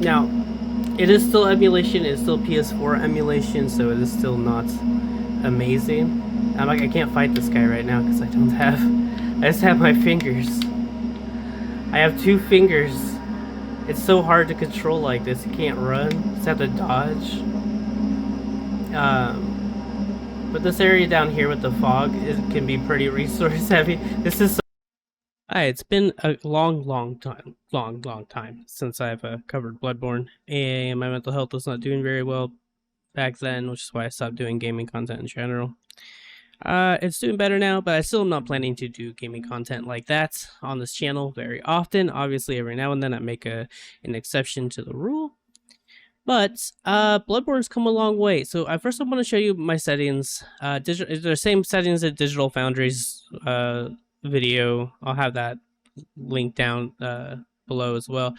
Now, it is still emulation. It's still PS4 emulation, so it is still not amazing. I can't fight this guy right now because I don't have. I just have my fingers. I have two fingers. It's so hard to control like this. You can't run. You just have to dodge. But this area down here with the fog, it can be pretty resource heavy. This is. Hi, it's been a long time since I've covered Bloodborne, and my mental health was not doing very well back then, which is why I stopped doing gaming content in general. It's doing better now, but I still am not planning to do gaming content like that on this channel very often. Obviously, every now and then I make an exception to the rule. But Bloodborne's come a long way. So first I want to show you my settings. They're the same settings as Digital Foundry's video. I'll have that link down below as well.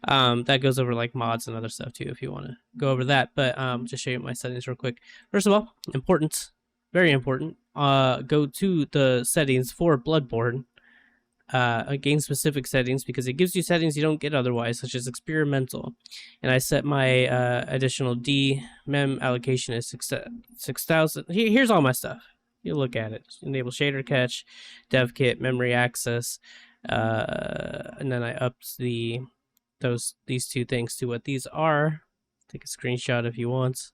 That goes over like mods and other stuff too if you want to go over that. But just show you my settings real quick. First of all, important, very important. Go to the settings for Bloodborne. Game specific settings, because it gives you settings you don't get otherwise, such as experimental. And I set my additional D mem allocation as 6,000. Here's all my stuff. You look at it. Enable shader catch, dev kit, memory access, and then I upped these two things to what these are. Take a screenshot if you want.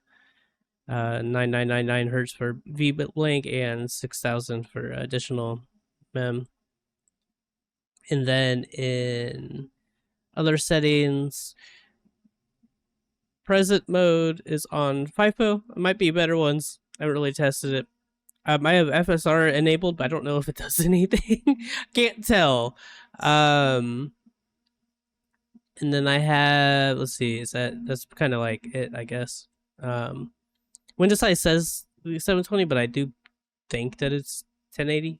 9999 hertz for VBit link and 6,000 for additional mem. And then in other settings, present mode is on FIFO. It might be better ones. I haven't really tested it. I have FSR enabled, but I don't know if it does anything. Can't tell. And then I have, let's see, that's kind of like it, I guess. Windows size says 720, but I do think that it's 1080.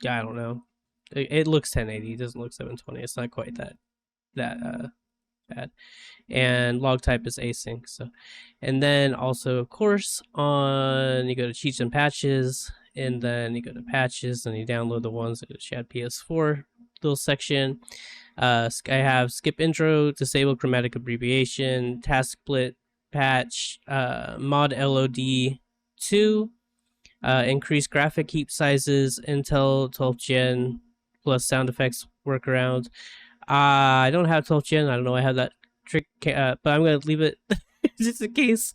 Yeah, I don't know. It looks 1080. It doesn't look 720. It's not quite that bad. And log type is async. So, and then also, of course, you go to cheats and patches, and then you go to patches, and you download the ones that Shad PS4 little section. I have skip intro, disable chromatic abbreviation, task split patch, mod LOD 2, increase graphic heap sizes, Intel 12th gen. Plus sound effects workaround. I don't have 12th gen. I don't know I have that trick, but I'm going to leave it just in case.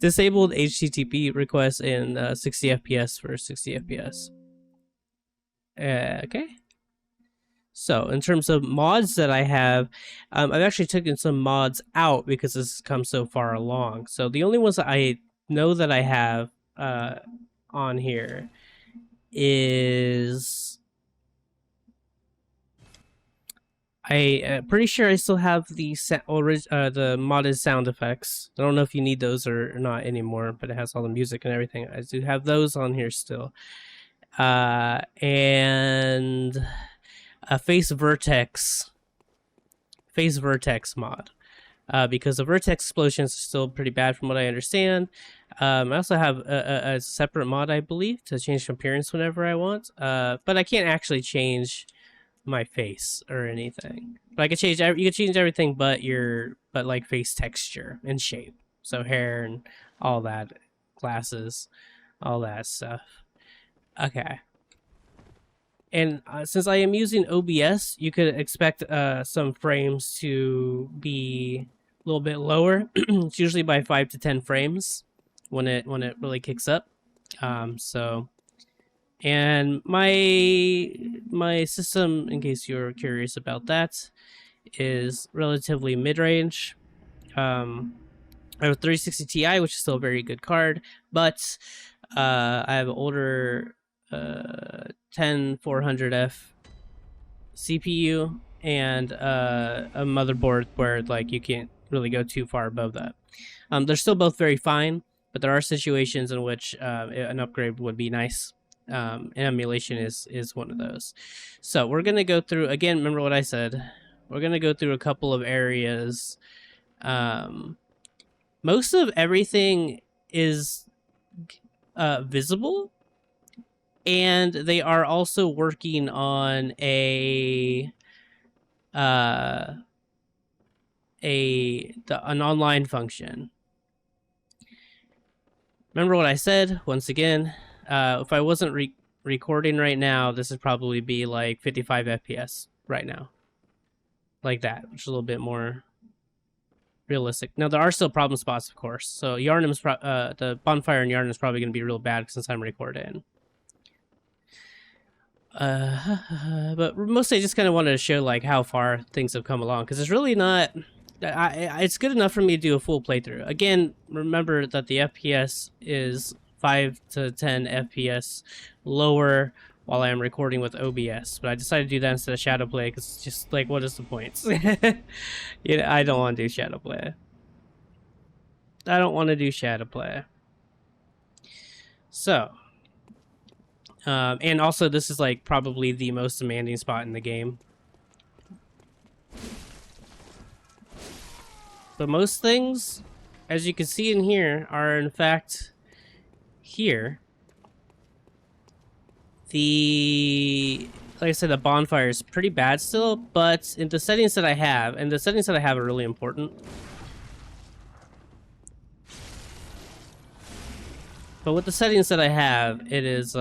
Disabled HTTP requests in 60 FPS for 60 FPS. Okay. So in terms of mods that I have, I've actually taken some mods out because this has come so far along. So the only ones that I know that I have on here is... I'm pretty sure I still have the modded sound effects. I don't know if you need those or not anymore, but it has all the music and everything. I do have those on here still. And a face vertex mod. Because the vertex explosions are still pretty bad from what I understand. I also have a separate mod, I believe, to change appearance whenever I want. But I can't actually change my face or anything. But I can change. You can change everything, but like face texture and shape. So hair and all that, glasses, all that stuff. Okay. And since I am using OBS, you could expect some frames to be a little bit lower. It's usually by 5 to 10 frames when it really kicks up. And my system, in case you're curious about that, is relatively mid-range. I have a 360 Ti, which is still a very good card, but I have an older 10400F CPU and a motherboard where like you can't really go too far above that. They're still both very fine, but there are situations in which an upgrade would be nice. And emulation is one of those. So we're gonna go through again. Remember what I said. We're gonna go through a couple of areas. Most of everything is visible, and they are also working on a an online function. Remember what I said? Once again, if I wasn't recording right now, this would probably be like 55 FPS right now. Like that, which is a little bit more realistic. Now, there are still problem spots, of course. So Yharnam's the bonfire in Yharnam is probably going to be real bad since I'm recording. But mostly I just kind of wanted to show like how far things have come along, because it's really not... it's good enough for me to do a full playthrough. Again, remember that the FPS is 5 to 10 FPS lower while I am recording with OBS, but I decided to do that instead of Shadowplay because it's just like, what is the point? You know, I don't want to do Shadowplay. I don't want to do Shadowplay. So, and also this is like probably the most demanding spot in the game. But most things, as you can see in here, are in fact here. Like I said, the bonfire is pretty bad still, but in the settings that I have, and the settings that I have are really important. But with the settings that I have, it is,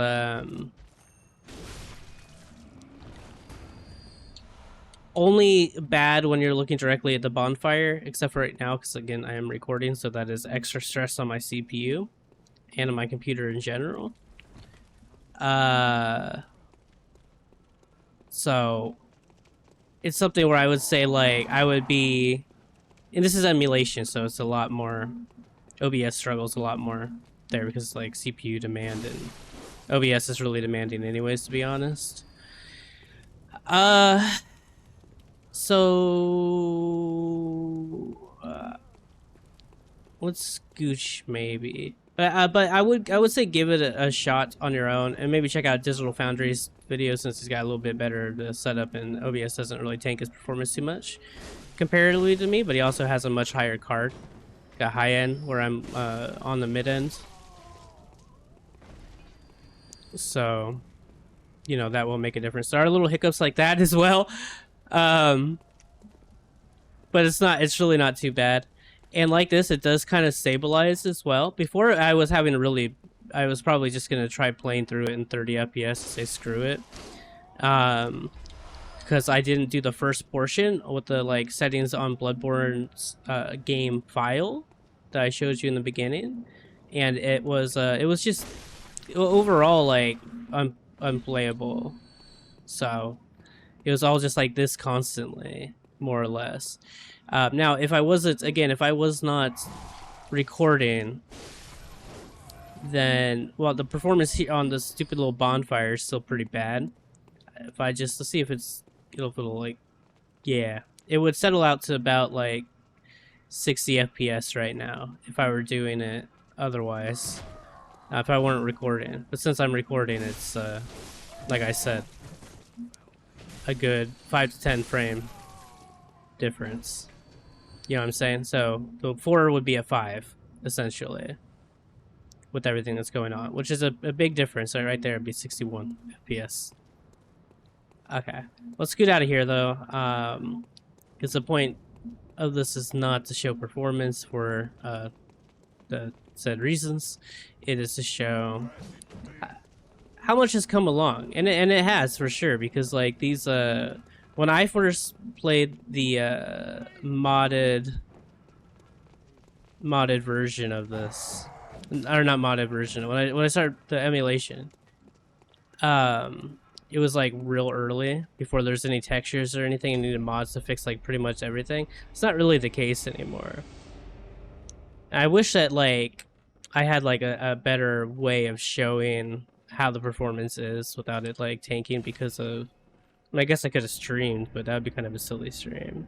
only bad when you're looking directly at the bonfire, except for right now, because again, I am recording, so that is extra stress on my CPU and on my computer in general. So it's something where I would say, like, I would be, and this is emulation, so it's a lot more, OBS struggles a lot more there because like CPU demand, and OBS is really demanding anyways, to be honest. Let's scooch maybe. But I would say give it a shot on your own, and maybe check out Digital Foundry's video since he's got a little bit better setup, and OBS doesn't really tank his performance too much comparatively to me. But he also has a much higher card, got high end where I'm on the mid end. So, you know, that will make a difference. There are little hiccups like that as well, but it's really not too bad. And like this, it does kind of stabilize as well. Before, I was probably just going to try playing through it in 30 FPS and say screw it. Because I didn't do the first portion with the like settings on BloodBorne's game file that I showed you in the beginning. And it was just overall like unplayable. So it was all just like this constantly, more or less. Now, if I was not recording, then, well, the performance here on the stupid little bonfire is still pretty bad. If I just, let's see if it'll like, yeah, it would settle out to about like 60 FPS right now if I were doing it otherwise, if I weren't recording. But since I'm recording, it's, like I said, a good 5 to 10 frame difference. You know what I'm saying? So the 4 would be a 5, essentially, with everything that's going on, which is a big difference. So right there, it'd be 61 FPS. Okay, let's scoot out of here, though, because the point of this is not to show performance for the said reasons. It is to show how much has come along, and it has, for sure, because like these when I first played the modded version of this, or not modded version, when I started the emulation, it was like real early before there's any textures or anything, and needed mods to fix like pretty much everything. It's not really the case anymore. I wish that like I had like a better way of showing how the performance is without it like tanking because of, I guess I could have streamed, but that would be kind of a silly stream.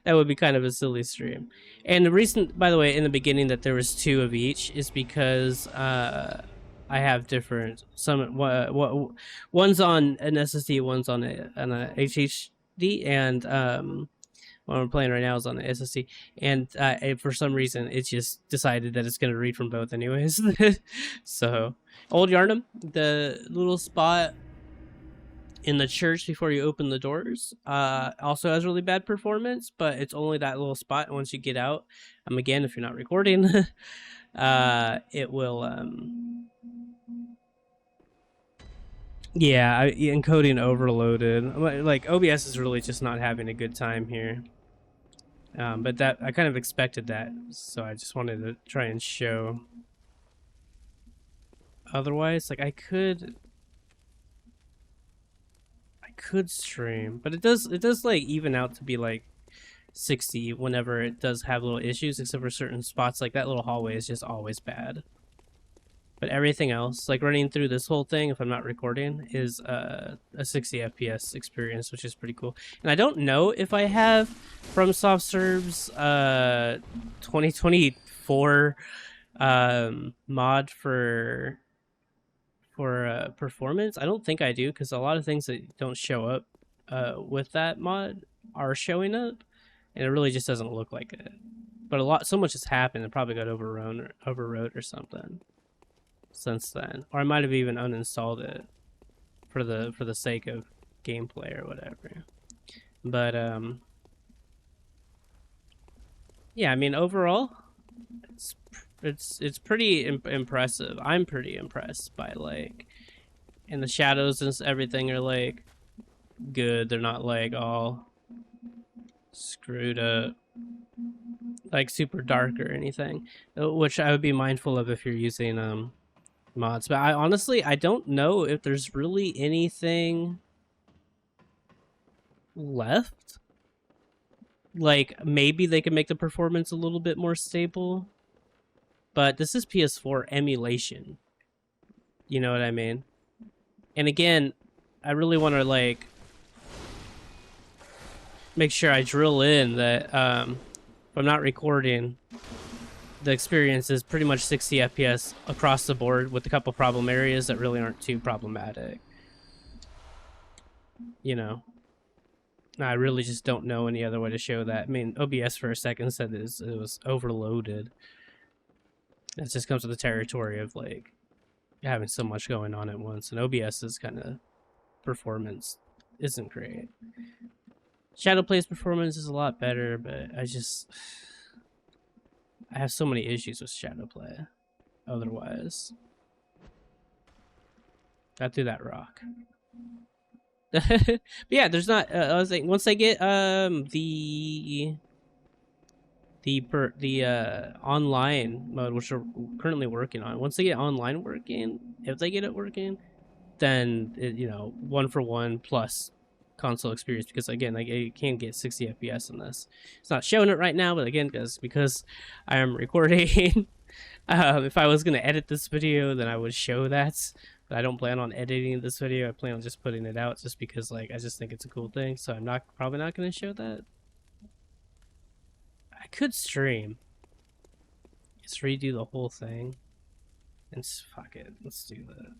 That would be kind of a silly stream. And the reason, by the way, in the beginning that there was 2 of each is because I have different, one's on an SSD, one's on a HDD, and what I'm playing right now is on the SSD, and for some reason it just decided that it's going to read from both anyways. So, Old Yharnam, the little spot in the church before you open the doors also has really bad performance, but it's only that little spot. Once you get out, again, if you're not recording, it will yeah, encoding overloaded. Like OBS is really just not having a good time here. But that I kind of expected that, so I just wanted to try and show. Otherwise, like I could stream, but it does like even out to be like 60 whenever it does have little issues, except for certain spots. Like that little hallway is just always bad. But everything else, like running through this whole thing, if I'm not recording, is a 60 FPS experience, which is pretty cool. And I don't know if I have FromSoftServe's 2024 mod for performance. I don't think I do, because a lot of things that don't show up with that mod are showing up, and it really just doesn't look like it. But so much has happened. It probably got overwrote or something since then, or I might have even uninstalled it for the sake of gameplay or whatever. But yeah, I mean overall, it's pretty impressive. I'm pretty impressed by like, and the shadows and everything are like good. They're not like all screwed up, like super dark or anything, which I would be mindful of if you're using mods. But I honestly don't know if there's really anything left. Like maybe they can make the performance a little bit more stable, but this is PS4 emulation, you know what I mean? And again, I really want to like make sure I drill in that if I'm not recording, the experience is pretty much 60 FPS across the board, with a couple problem areas that really aren't too problematic. You know, I really just don't know any other way to show that. I mean, OBS for a second said it was overloaded. It just comes with the territory of like having so much going on at once, and OBS's kind of performance isn't great. Shadowplay's performance is a lot better, but I have so many issues with Shadowplay. Otherwise, got through that rock. But yeah, there's not. I was like, once I get the online mode, which we're currently working on. Once they get online working, if they get it working, then you know, 1-for-1 plus console experience, because again, like you can get 60 FPS in this. It's not showing it right now, but again, because I am recording. If I was gonna edit this video, then I would show that, but I don't plan on editing this video. I plan on just putting it out, just because like I just think it's a cool thing. So I'm probably not gonna show that. I could stream, just redo the whole thing, and fuck it, let's do that.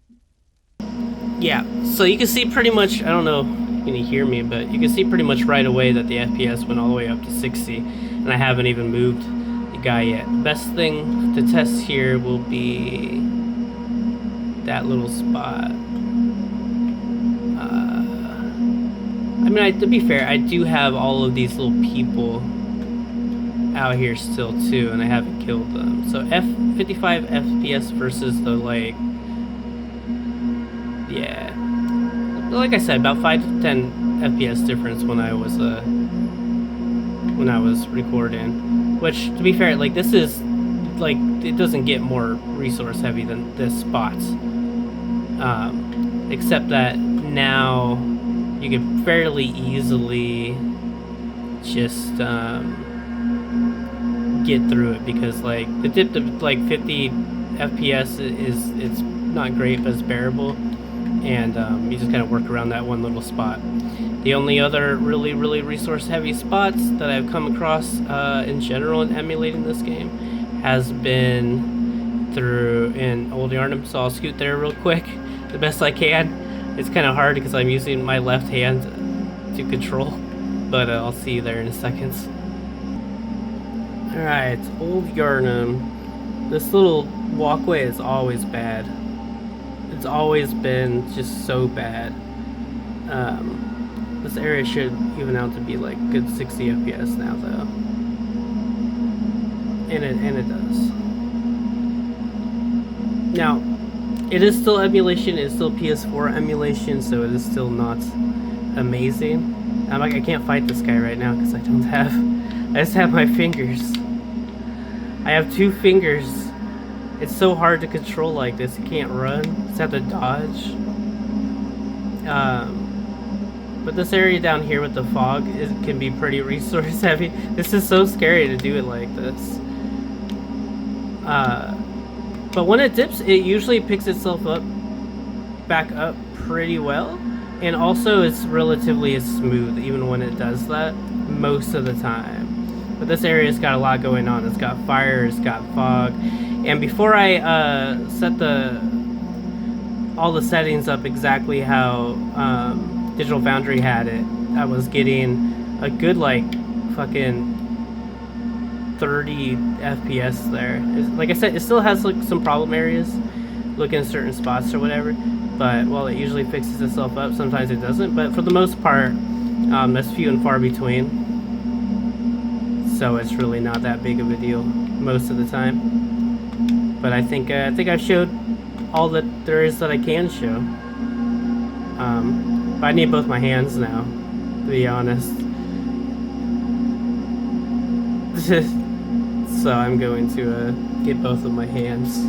Yeah, so you can see pretty much, I don't know if you can hear me, but you can see pretty much right away that the FPS went all the way up to 60, and I haven't even moved the guy yet. The best thing to test here will be that little spot. I mean, to be fair, I do have all of these little people out here still too, and I haven't killed them. So 55 FPS versus the like, yeah, like I said, about 5 to 10 FPS difference when I was recording. Which, to be fair, like this is like, it doesn't get more resource heavy than this spot, except that now you can fairly easily just get through it, because like the dip to like 50 FPS it's not great, but it's bearable, and you just kind of work around that one little spot. The only other really resource heavy spots that I've come across in general in emulating this game has been through in old Yharnam, so I'll scoot there real quick the best I can. It's kind of hard because I'm using my left hand to control, but I'll see you there in a second. Alright, old Yharnam. This little walkway is always bad. It's always been just so bad. This area should even out to be like good 60 FPS now, though, and it does. Now, it is still emulation. It's still PS4 emulation, so it is still not amazing. I can't fight this guy right now because I don't have. I just have my fingers. I have 2 fingers. It's so hard to control like this. You can't run. You just have to dodge. But this area down here with the fog can be pretty resource heavy. This is so scary to do it like this. But when it dips, it usually picks itself up, back up pretty well. And also it's relatively smooth even when it does that, most of the time. But this area's got a lot going on. It's got fire, it's got fog. And before I set all the settings up exactly how Digital Foundry had it, I was getting a good like fucking 30 FPS there. Like I said, it still has like some problem areas, looking in certain spots or whatever. But while it usually fixes itself up, sometimes it doesn't. But for the most part, that's few and far between. So it's really not that big of a deal most of the time. But I think I've showed all that there is that I can show. But I need both my hands now, to be honest. So I'm going to get both of my hands.